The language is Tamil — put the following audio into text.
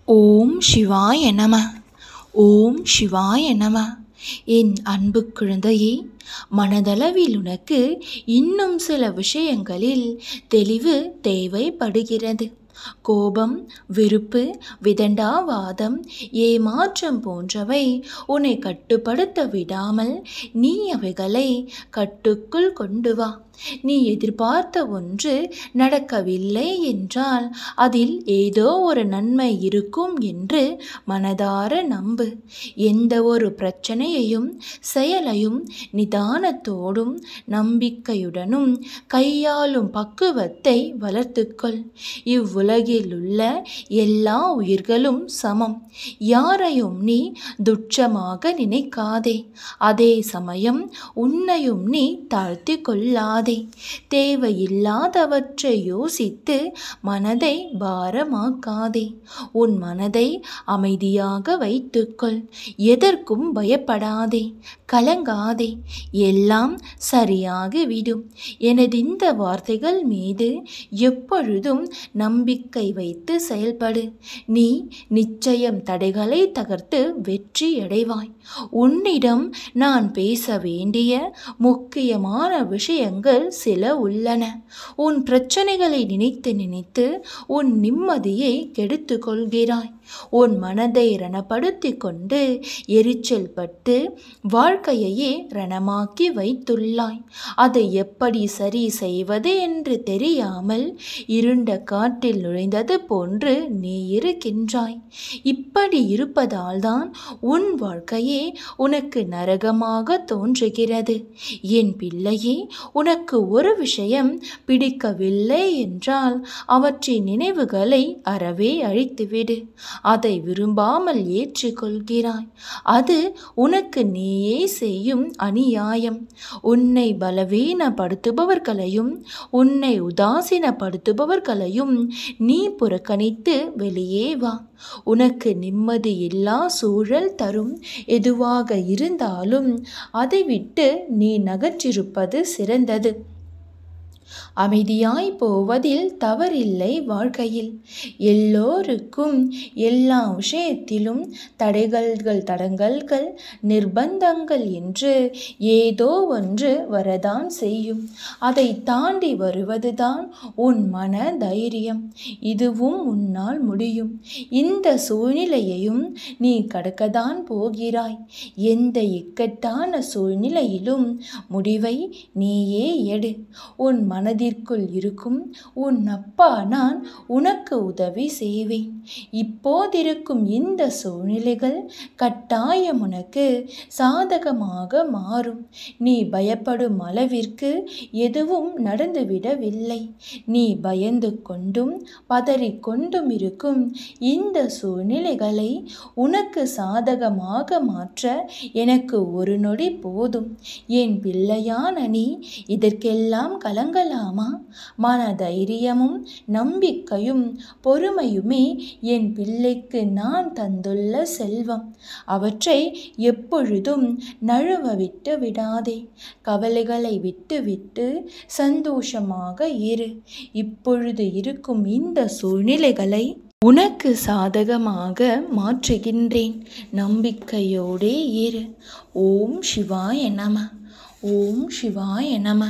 ஓம் சிவாய நம. ஓம் சிவாய நம. என் அன்பு குழந்தையே, மனதளவில் உனக்கு இன்னும் சில விஷயங்களில் தெளிவு தேவைப்படுகிறது. கோபம், வெறுப்பு, விதண்டாவாதம், ஏமாற்றம் போன்றவை உன்னை கட்டுப்படுத்த விடாமல் நீ அவைகளை கட்டுக்குள் கொண்டு வா. நீ எதிர்பார்த்த ஒன்று நடக்கவில்லை என்றால் அதில் ஏதோ ஒரு நன்மை இருக்கும் என்று மனதார நம்பு. எந்த ஒரு பிரச்சனையையும் செயலையும் நிதானத்தோடும் நம்பிக்கையுடனும் கையாளும் பக்குவத்தை வளர்த்துக்கொள். இவ்வுலகில் உள்ள எல்லா உயிர்களும் சமம். யாரையும் நீ துச்சமாக நினைக்காதே. அதே சமயம் உன்னையும் நீ தாழ்த்தி கொள்ளாதே. தேவையில்லாதவற்றை யோசித்து மனதை பாரமாக்காதே. உன் மனதை அமைதியாக வைத்துக்கொள். எதற்கும் பயப்படாதே, கலங்காதே. எல்லாம் சரியாகிவிடும். எனது இந்த வார்த்தைகள் மீது எப்பொழுதும் நம்பிக்கை வைத்து செயல்படு. நீ நிச்சயம் தடைகளை தகர்த்து வெற்றி அடைவாய். உன்னிடம் நான் பேச வேண்டிய முக்கியமான விஷயங்கள் சில உள்ளன. உன் பிரச்சனைகளை நினைத்து நினைத்து உன் நிம்மதியை கெடுத்து கொள்கிறாய். உன் மனதை ரணப்படுத்தி கொண்டு எரிச்சல் பட்டு வாழ்க்கையையே ரணமாக்கி வைத்துள்ளாய். அதை எப்படி சரி செய்வது என்று தெரியாமல் இருண்ட காட்டில் நுழைந்தது போன்று நீ இருக்கின்றாய். இப்படி இருப்பதால்தான் உன் வாழ்க்கையே உனக்கு நரகமாக தோன்றுகிறது. என் பிள்ளையே, உனக்கு ஒரு விஷயம் பிடிக்கவில்லை என்றால் அவற்றின் நினைவுகளை அறவே அழித்துவிடு. அதை விரும்பாமல் ஏற்றுக்கொள்கிறாய். அது உனக்கு நீயே செய்யும் அநியாயம். உன்னை பலவீனப்படுத்துபவர்களையும் உன்னை உதாசீனப்படுத்துபவர்களையும் நீ புறக்கணித்து வெளியே வா. உனக்கு நிம்மதியில்லா சூழல் தரும் எதுவாக இருந்தாலும் அதை விட்டு நீ நகற்றிருப்பது சிறந்தது. அமைதியாய் போவதில் தவறில்லை. வாழ்க்கையில் எல்லோருக்கும் எல்லா விஷயத்திலும் தடங்கல்கள், நிர்பந்தங்கள் என்று ஏதோ ஒன்று வரதான் செய்யும். அதை தாண்டி வருவதுதான் உன் மன தைரியம். இதுவும் உன்னால் முடியும். இந்த சூழ்நிலையையும் நீ கடக்கத்தான் போகிறாய். எந்த இக்கட்டான சூழ்நிலையிலும் முடிவை நீயே எடு. உன் மனதிற்குள் இருக்கும் உன் அப்பா நான் உனக்கு உதவி செய்வேன். இப்போதிருக்கும் இந்த சூழ்நிலைகள் கட்டாயம் உனக்கு சாதகமாக மாறும். நீ பயப்படும் அளவிற்கு எதுவும் நடந்துவிடவில்லை. நீ பயந்து கொண்டும் பதறிக்கொண்டும் இருக்கும் இந்த சூழ்நிலைகளை உனக்கு சாதகமாக மாற்ற எனக்கு ஒரு நொடி போதும். என் பிள்ளையான நீ இதற்கெல்லாம் கலங்கலாமா? மன தைரியமும் நம்பிக்கையும் பொறுமையுமே என் பிள்ளைக்கு நான் தந்துள்ள செல்வம். அவற்றை எப்பொழுதும் நழுவ விட்டு விடாதே. கவலைகளை விட்டுவிட்டு சந்தோஷமாக இரு. இப்பொழுது இருக்கும் இந்த சூழ்நிலைகளை உனக்கு சாதகமாக மாற்றுகின்றேன். நம்பிக்கையோடே இரு. ஓம் சிவாய நம. ஓம் சிவாய நம.